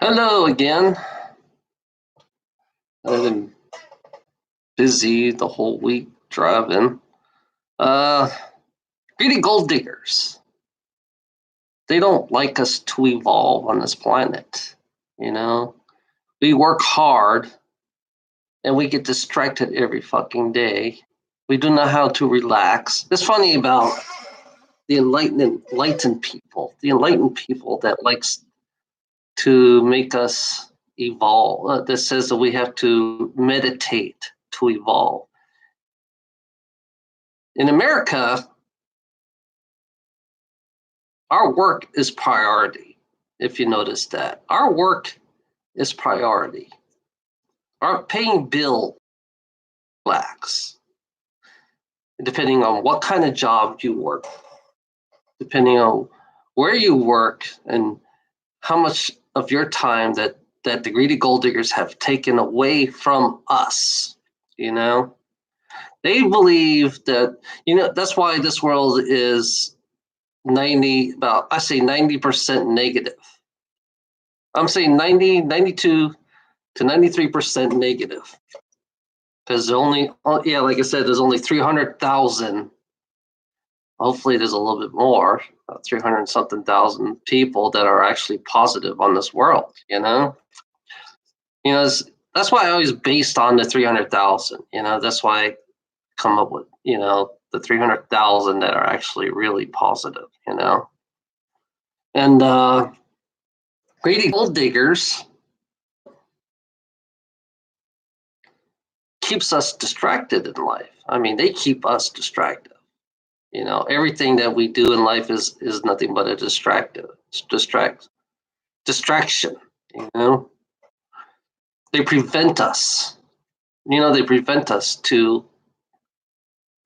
Hello again. I've been busy the whole week driving. Uh, Greedy gold diggers. They don't like us to evolve on this planet. You know, we work hard and we get distracted every fucking day. We do not know how to relax. It's funny about the enlightened people. The enlightened people that likes to make us evolve. That says that we have to meditate to evolve. In America, our work is priority. If you notice that, our work is priority. Our paying bill lacks, depending on what kind of job you work, depending on where you work, and how much of your time that the greedy gold diggers have taken away from us. You know, they believe that that's why this world is 90% negative. I'm saying 92 to 93% negative. Because only, yeah, like I said, there's only 300,000. Hopefully, there's a little bit more, 300 something thousand people that are actually positive on this world. That's why I always based on the 300,000. That's why I come up with the 300,000 that are actually really positive. And greedy gold diggers keeps us distracted in life. I mean, they keep us distracted. Everything that we do in life is nothing but a distraction. They prevent us. They prevent us to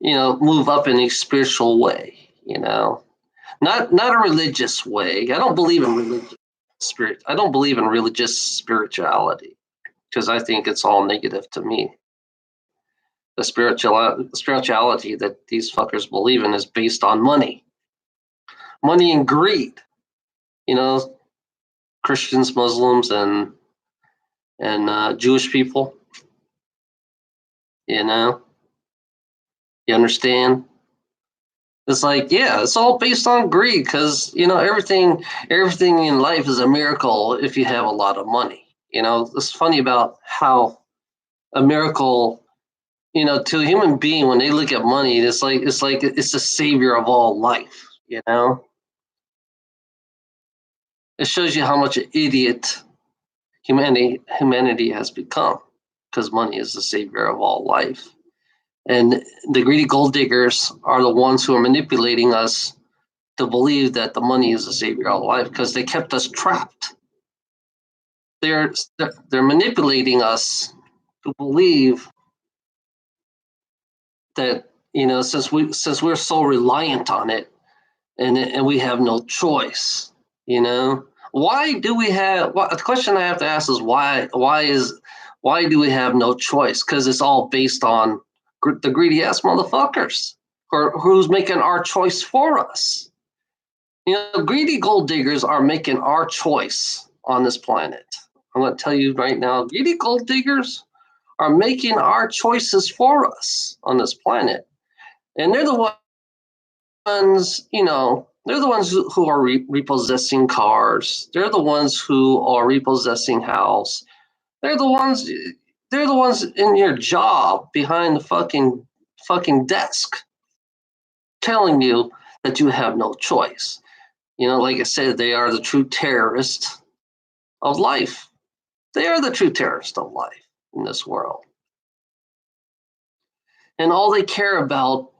move up in a spiritual way. Not a religious way. I don't believe in religious spirit. I don't believe in religious spirituality because I think it's all negative to me. The spirituality that these fuckers believe in is based on money and greed. Christians, Muslims, and Jewish people. You understand? It's like, yeah, it's all based on greed because everything in life is a miracle if you have a lot of money. It's funny about how a miracle, to a human being when they look at money, it's the savior of all life. It shows you how much an idiot humanity has become because money is the savior of all life. And the greedy gold diggers are the ones who are manipulating us to believe that the money is the savior of all life because they kept us trapped. They're manipulating us to believe that since we're so reliant on it and we have no choice. Why do we have? The question I have to ask is why do we have no choice? Because it's all based on the greedy ass motherfuckers who's making our choice for us. Greedy gold diggers are making our choice on this planet. I'm going to tell you right now, greedy gold diggers are making our choices for us on this planet. And they're the ones, they're the ones who are repossessing cars. They're the ones who are repossessing house. They're the ones in your job behind the fucking desk telling you that you have no choice. Like I said, they are the true terrorists of life. They are the true terrorists of life in this world. And all they care about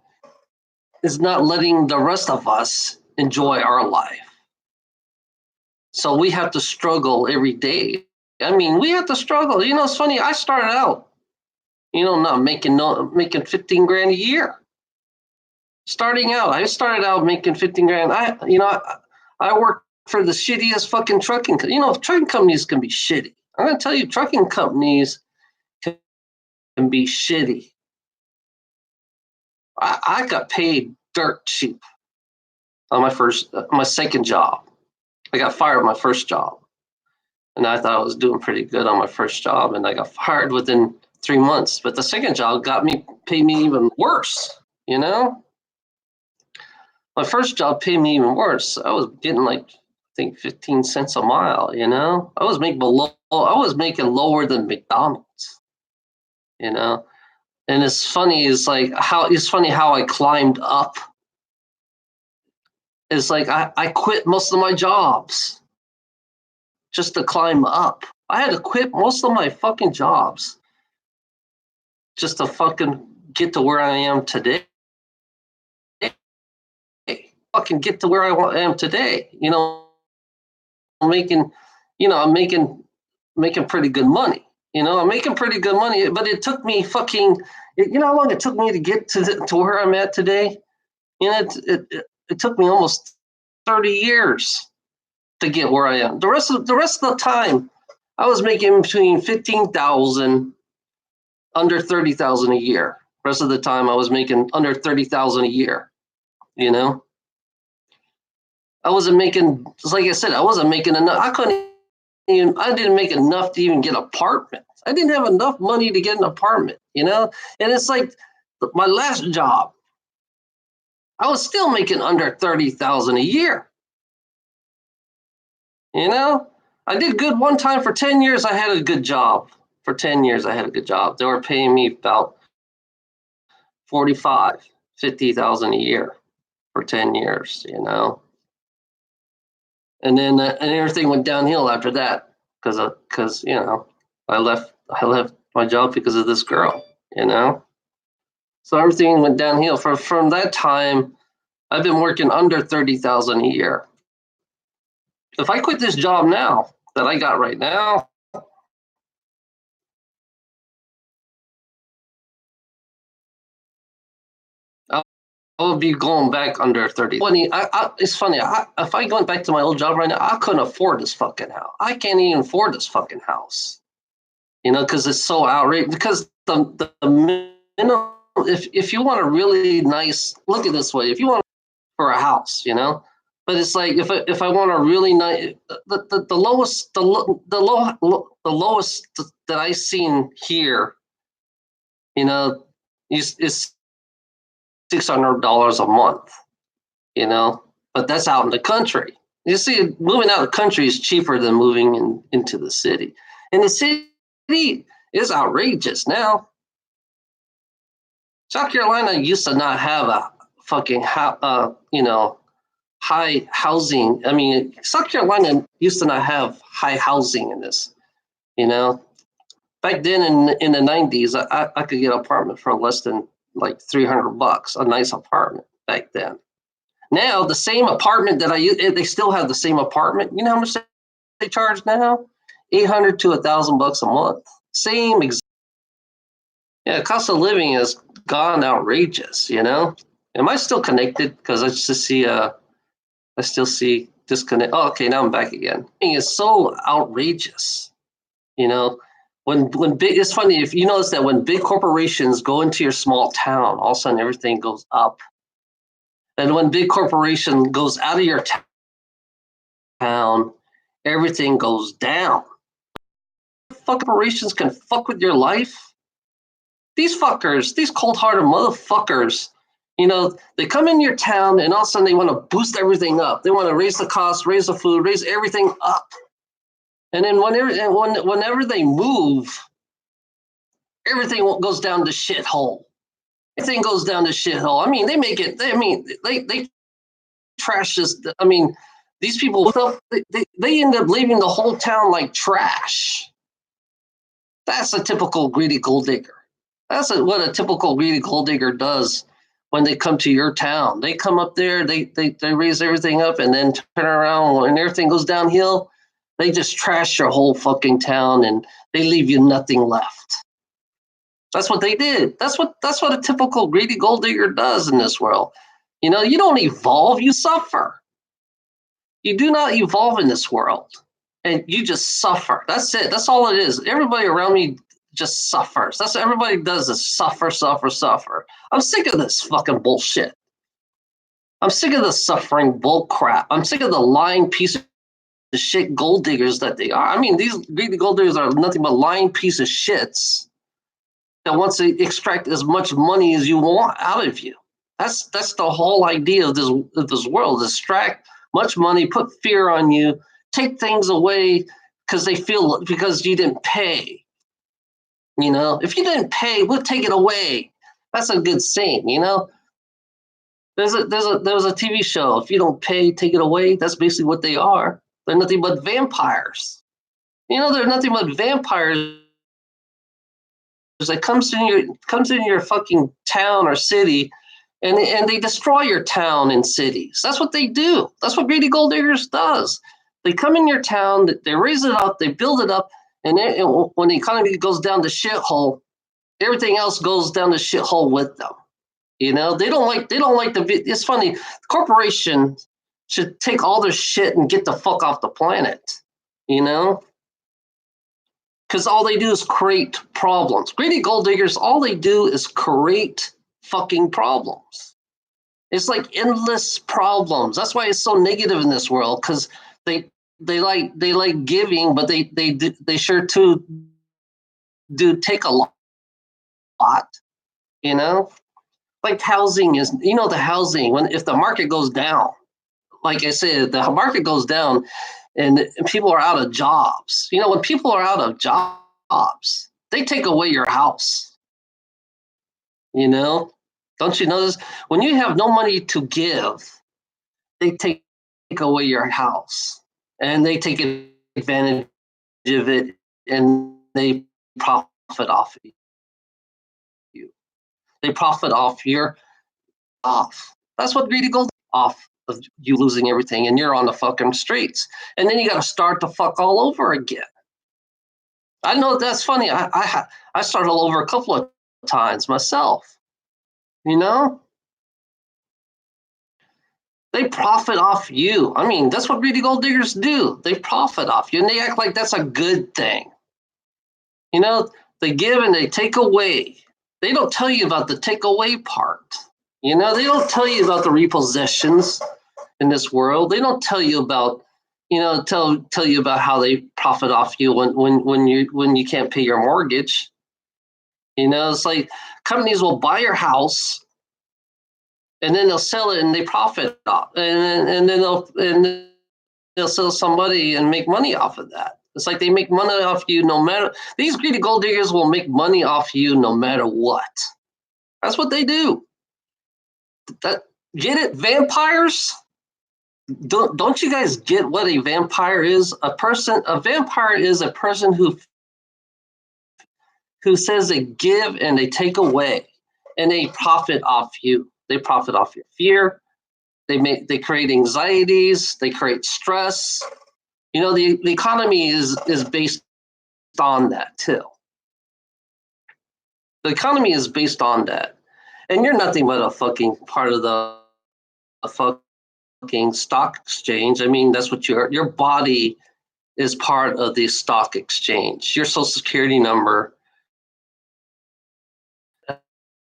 is not letting the rest of us enjoy our life. So we have to struggle every day. I mean, we have to struggle. It's funny. I started out, not making 15 grand a year. I started out making 15 grand. I worked for the shittiest fucking trucking. Trucking companies can be shitty. I'm gonna tell you, trucking companies can be shitty. I got paid dirt cheap on my second job. I got fired on my first job. And I thought I was doing pretty good on my first job, and I got fired within 3 months. But the second job paid me even worse. You know, my first job paid me even worse. I was getting like I think 15 cents a mile. You know, I was making below. I was making lower than McDonald's. You know, and it's funny. It's funny how I climbed up. It's like I quit most of my jobs just to climb up. I had to quit most of my fucking jobs just to fucking get to where I am today. Fucking get to where I am today. You know, I'm making, I'm making pretty good money. You know, I'm making pretty good money, but it took me you know how long it took me to get to where I'm at today? You know, it took me almost 30 years to get where I am. The rest of the time, I was making between 15,000 under 30,000 a year. The rest of the time, I was making under 30,000 a year. You know, I wasn't making, just like I said, I wasn't making enough. I didn't make enough to even get an apartment. I didn't have enough money to get an apartment, you know? And it's like my last job, I was still making under 30,000 a year. You know? I did good one time for 10 years. I had a good job. For 10 years, I had a good job. They were paying me about 45, 50,000 a year for 10 years, you know? And then and everything went downhill after that because I left my job because of this girl, you know. So everything went downhill. From that time, I've been working under 30,000 a year. If I quit this job now that I got right now, I would be going back under 30. It's funny. If I went back to my old job right now, I couldn't afford this fucking house. I can't even afford this fucking house. You know, because it's so outrageous. Because the minimum, if you want a really nice, look at this way, if you want for a house, you know, but it's like if I want a really nice, the lowest the lowest that I seen here, you know, is $600 a month, you know, but that's out in the country. You see, moving out of the country is cheaper than moving into the city. And the city is outrageous now. South Carolina used to not have a fucking, high housing. I mean, South Carolina used to not have high housing in this, you know. Back then in the 90s, I could get an apartment for less than like $300, a nice apartment back then. Now, the same apartment that I use, they still have the same apartment. You know how much they charge now? $800 to $1,000 a month. Same exact. Yeah, cost of living has gone outrageous, you know? Am I still connected? Because I still see disconnect. Oh, okay, now I'm back again. It's so outrageous, you know? When big, it's funny if you notice that when big corporations go into your small town, all of a sudden everything goes up. And when big corporation goes out of your town, everything goes down. Fuck corporations can fuck with your life. These fuckers, these cold-hearted motherfuckers, you know, they come in your town and all of a sudden they want to boost everything up. They want to raise the cost, raise the food, raise everything up. And then whenever they move, everything goes down the shithole. Everything goes down the shithole. I mean, they trash this. I mean, these people, they end up leaving the whole town like trash. That's a typical greedy gold digger. That's what a typical greedy gold digger does when they come to your town. They come up there, they raise everything up, and then turn around when everything goes downhill. They just trash your whole fucking town, and they leave you nothing left. That's what they did. That's what a typical greedy gold digger does in this world. You know, you don't evolve, you suffer. You do not evolve in this world, and you just suffer. That's it. That's all it is. Everybody around me just suffers. That's what everybody does is suffer, suffer, suffer. I'm sick of this fucking bullshit. I'm sick of the suffering bull crap. I'm sick of the lying piece of shit gold diggers that they are. I mean, these greedy gold diggers are nothing but lying piece of shits that wants to extract as much money as you want out of you. That's the whole idea of this world: extract much money, put fear on you, take things away because you didn't pay. You know, if you didn't pay, we'll take it away. That's a good saying. You know, there's a TV show. If you don't pay, take it away. That's basically what they are. They're nothing but vampires. You know, they're nothing but vampires that comes in your fucking town or city, and they destroy your town and cities. That's what they do. That's what greedy gold diggers does. They come in your town, they raise it up, they build it up, and when the economy goes down the shithole, everything else goes down the shithole with them. You know, they don't like the. It's funny. The corporation should take all their shit and get the fuck off the planet. You know. Because all they do is create problems. Greedy gold diggers, all they do is create fucking problems. It's like endless problems. That's why it's so negative in this world. Because they like giving, but they sure too do take a lot. You know, like housing is. You know, the housing if the market goes down, like I said, the market goes down. And people are out of jobs. You know, when people are out of jobs, they take away your house. You know, don't you notice? When you have no money to give, they take away your house. And they take advantage of it, and they profit off of you. They profit off your off. That's what greedy gold off of you losing everything, and you're on the fucking streets, and then you got to start the fuck all over again. I know that's funny. I started all over a couple of times myself. You know, they profit off you. I mean, that's what greedy gold diggers do. They profit off you, and they act like that's a good thing. You know, they give and they take away. They don't tell you about the take away part. You know, they don't tell you about the repossessions in this world. They don't tell you about, you know, tell you about how they profit off you when you can't pay your mortgage. You know, it's like companies will buy your house, and then they'll sell it and they profit off, and then they'll sell somebody and make money off of that. It's like they make money off you no matter. These greedy gold diggers will make money off you no matter what. That's what they do. Get it, vampires? Don't you guys get what a vampire is? A vampire is a person who says they give and they take away, and they profit off you. They profit off your fear. They create anxieties. They create stress. You know, the economy is based on that too. The economy is based on that, and you're nothing but a fucking part of the fucking stock exchange. I mean, that's what your body is part of the stock exchange. Your social security number.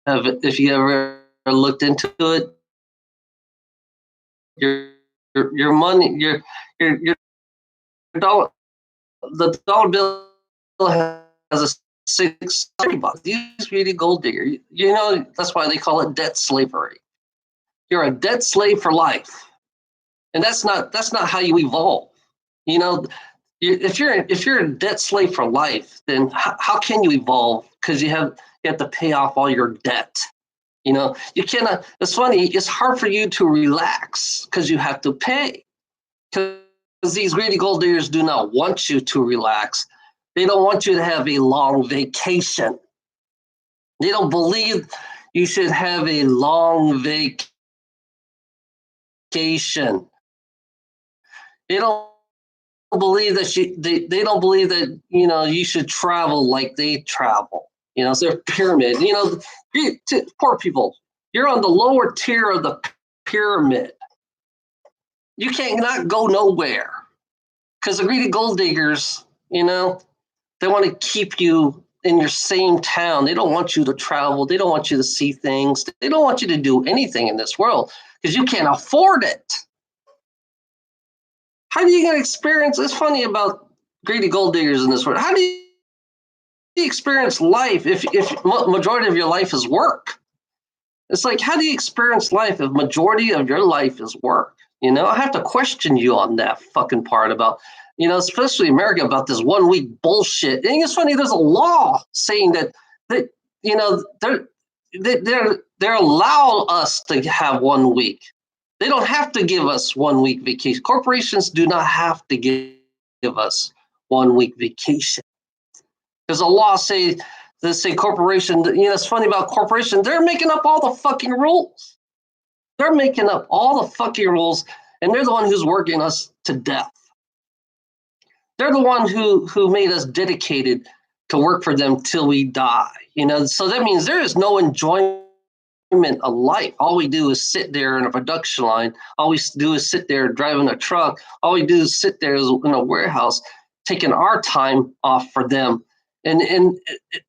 If you ever looked into it, your money, your dollar, the dollar bill has a $6 These greedy gold digger. You know, that's why they call it debt slavery. You're a debt slave for life, and that's not how you evolve. You know, if you're a debt slave for life, then how can you evolve? Because you have to pay off all your debt. You know, you cannot. It's funny. It's hard for you to relax because you have to pay. Because these greedy gold diggers do not want you to relax. They don't want you to have a long vacation. They don't believe you should have a long vacation. They don't believe that they don't believe that, you know, you should travel like they travel. You know, it's their pyramid. You know, poor people, you're on the lower tier of the pyramid. You cannot go nowhere because the greedy gold diggers, you know, they want to keep you in your same town. They don't want you to travel. They don't want you to see things. They don't want you to do anything in this world because you can't afford it. How do you get experience? It's funny about greedy gold diggers in this world. How do you experience life if majority of your life is work? It's like, how do you experience life if majority of your life is work? You know, I have to question you on that fucking part about, you know, especially America, about this 1 week bullshit. And it's funny, there's a law saying that you know, they're allow us to have 1 week. They don't have to give us 1 week vacation. Corporations do not have to give us 1 week vacation. Because the law say, they say corporation, you know, it's funny about corporation, they're making up all the fucking rules. They're making up all the fucking rules, and they're the one who's working us to death. They're the one who made us dedicated to work for them till we die. You know, so that means there is no enjoyment of life. All we do is sit there in a production line. All we do is sit there driving a truck. All we do is sit there in a warehouse, taking our time off for them. And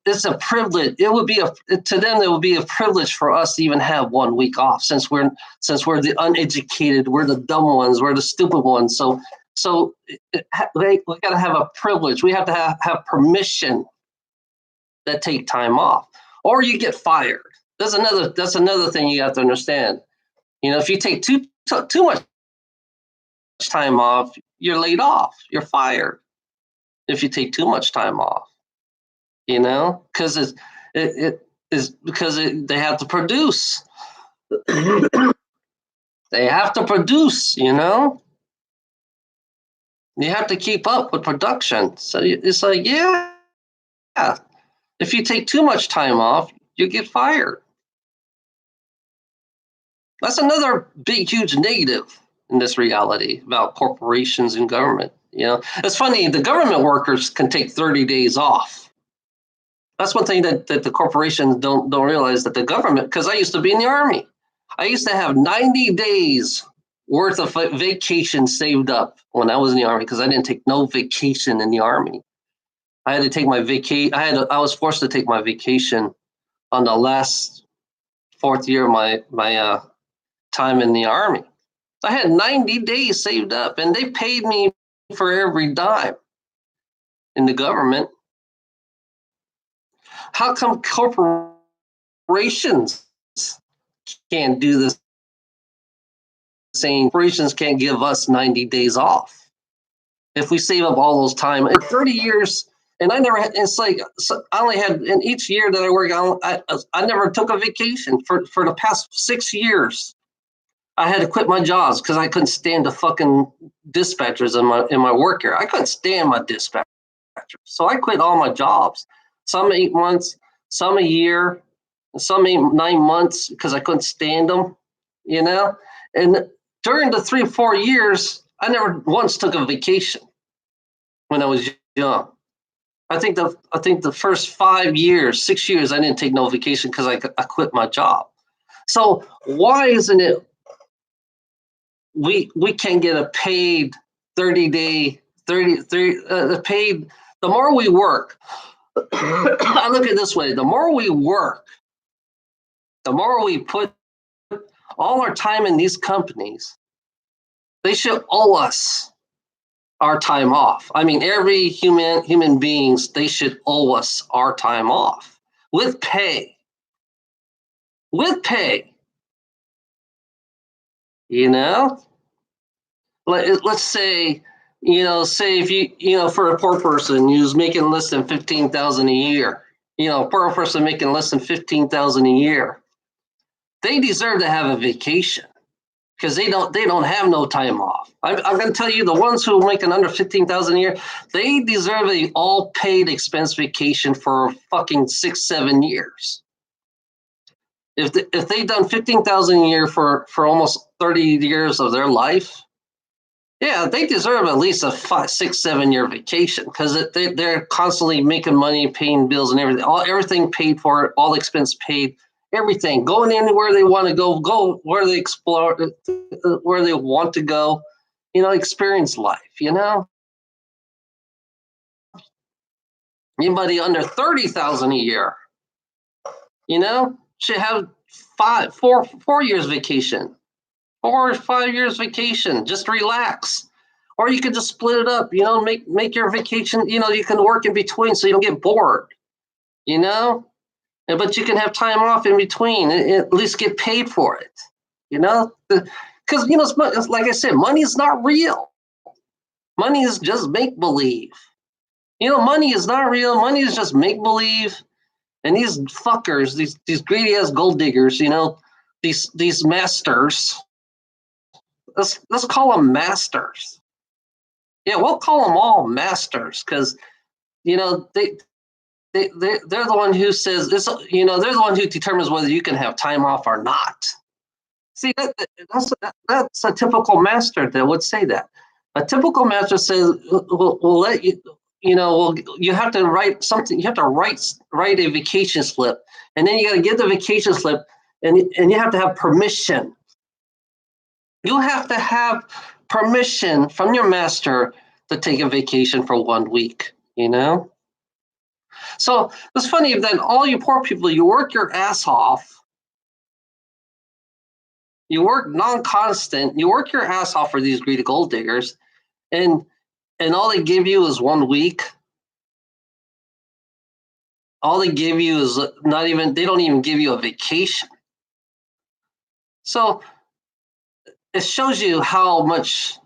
it's a privilege. It would be to them. It would be a privilege for us to even have 1 week off, since we're the uneducated, we're the dumb ones, we're the stupid ones. So we got to have a privilege. We have to have permission to take time off, or you get fired. That's another thing you have to understand. You know, if you take too much time off, you're laid off. You're fired. If you take too much time off, you know, because it is because they have to produce. They have to produce. You know, you have to keep up with production. So it's like, yeah. If you take too much time off, you get fired. That's another big, huge negative in this reality about corporations and government. You know, it's funny, the government workers can take 30 days off. That's one thing that the corporations don't realize, that the government, because I used to be in the Army. I used to have 90 days worth of vacation saved up when I was in the Army, because I didn't take no vacation in the Army. I had to take my I was forced to take my vacation on the last 4th year of my time in the Army. I had 90 days saved up, and they paid me for every dime in the government. How come corporations can't do the same? Corporations can't give us 90 days off if we save up all those time in 30 years. And I never had, it's like, I only had, in each year that I worked on, I never took a vacation for the past 6 years. I had to quit my jobs because I couldn't stand the fucking dispatchers in my work here. I couldn't stand my dispatchers. So I quit all my jobs. Some 8 months, some a year, some 9 months, because I couldn't stand them, you know? And during the 3 or 4 years, I never once took a vacation when I was young. I think the first 5 years, 6 years, I didn't take no vacation because I quit my job. So why isn't it we can't get a paid 30-day, paid, the more we work, I look at it this way, the more we work, the more we put all our time in these companies, they should owe us our time off. I mean, every human beings, they should owe us our time off with pay. With pay. You know? Let's say, say if you for a poor person who's making less than 15,000 a year, a poor person making less than 15,000 a year, they deserve to have a vacation because they don't have no time off. I'm going to tell you, the ones who are making under 15,000 a year, they deserve a all paid expense vacation for fucking 6-7 year. If they've done 15,000 a year for almost 30 years of their life, yeah, they deserve at least a 5, 6, 7 year vacation because they're constantly making money, paying bills and everything. Everything paid for, all expense paid, everything. Going anywhere they want to go where they explore, where they want to go, experience life, Anybody under 30,000 a year, should have 4 years vacation. 4 or 5 years vacation, just relax. Or you could just split it up, make your vacation, you can work in between so you don't get bored, you know? But you can have time off in between and at least get paid for it, you know? Because, it's like I said, money is not real. Money is just make believe. Money is not real. Money is just make believe. And these fuckers, these greedy ass gold diggers, these masters, let's call them masters. Yeah, we'll call them all masters because, they're the one who says this, they're the one who determines whether you can have time off or not. See, that's a typical master that would say that. A typical master says, we'll let you, you have to write something, you have to write a vacation slip, and then you got to give the vacation slip, and you have to have permission. You have to have permission from your master to take a vacation for 1 week, So it's funny that all you poor people, you work your ass off. You work non-constant. You work your ass off for these greedy gold diggers, and all they give you is 1 week. All they give you is they don't even give you a vacation. So it shows you how much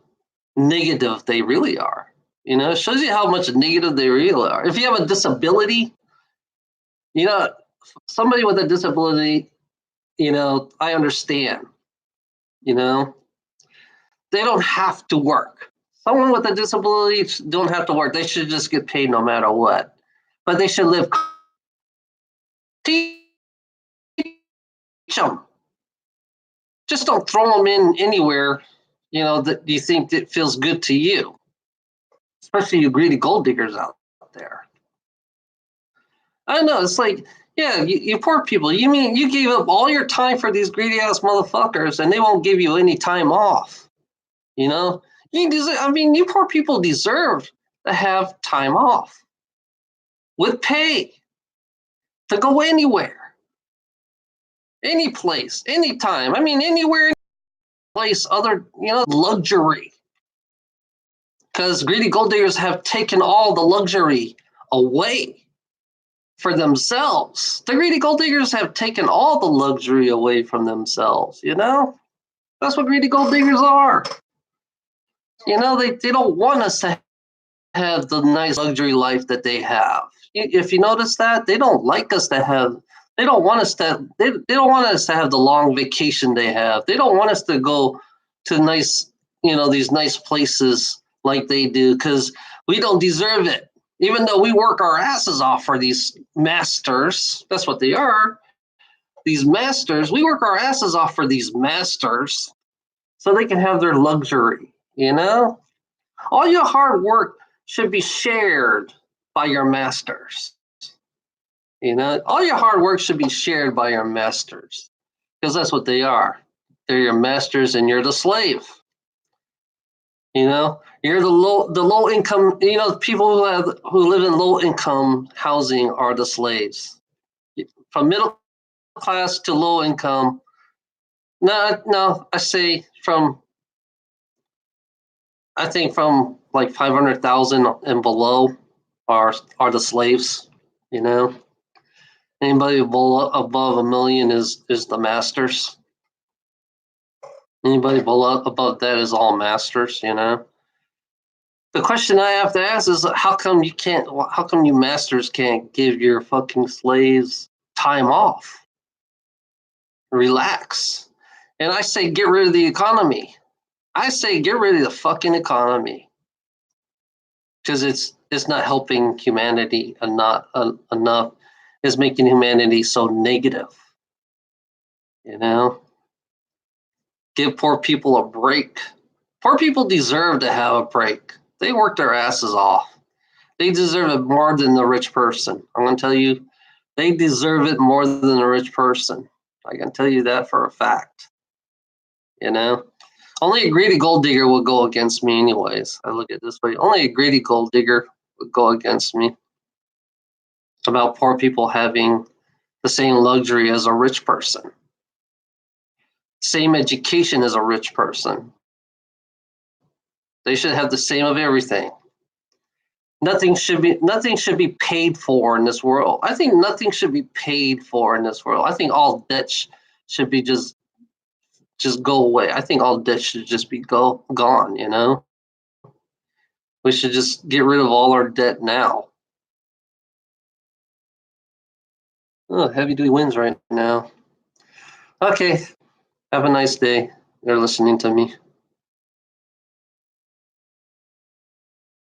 negative they really are. It shows you how much negative they really are. If you have a disability, somebody with a disability, I understand. They don't have to work. Someone with a disability don't have to work. They should just get paid no matter what. But they should live. Teach them. Just don't throw them in anywhere, that you think that feels good to you. Especially you greedy gold diggers out there. I know, it's like, yeah, you poor people. You mean you gave up all your time for these greedy ass motherfuckers, and they won't give you any time off? You poor people deserve to have time off with pay to go anywhere, any place, anytime. Anywhere, place other, luxury. Because greedy gold diggers have taken all the luxury away for themselves. The greedy gold diggers have taken all the luxury away from themselves, That's what greedy gold diggers are. They don't want us to have the nice luxury life that they have. If you notice that, they don't like us to have, they don't want us to have the long vacation they have. They don't want us to go to nice, these nice places like they do, because we don't deserve it. Even though we work our asses off for these masters, that's what they are. These masters, we work our asses off for these masters so they can have their luxury, All your hard work should be shared by your masters. All your hard work should be shared by your masters, because that's what they are. They're your masters and you're the slave. You're the low income, people who live in low income housing are the slaves. From middle class to low income. No, I think from like 500,000 and below are the slaves, Anybody above $1 million is the masters. Anybody above that is all masters, The question I have to ask is, how come you masters can't give your fucking slaves time off? Relax. And I say get rid of the economy. I say get rid of the fucking economy. Because it's not helping humanity enough. It's making humanity so negative. Give poor people a break. Poor people deserve to have a break. They work their asses off. They deserve it more than the rich person. I'm going to tell you, they deserve it more than the rich person. I can tell you that for a fact. Only a greedy gold digger will go against me anyways. I look at it this way. Only a greedy gold digger would go against me about poor people having the same luxury as a rich person. Same education as a rich person. They should have the same of everything. Nothing should be paid for in this world. I think nothing should be paid for in this world. I think all debts should be just go away. I think all debt should just be gone, you know? We should just get rid of all our debt now. Oh, heavy duty winds right now. Okay. Have a nice day. You're listening to me.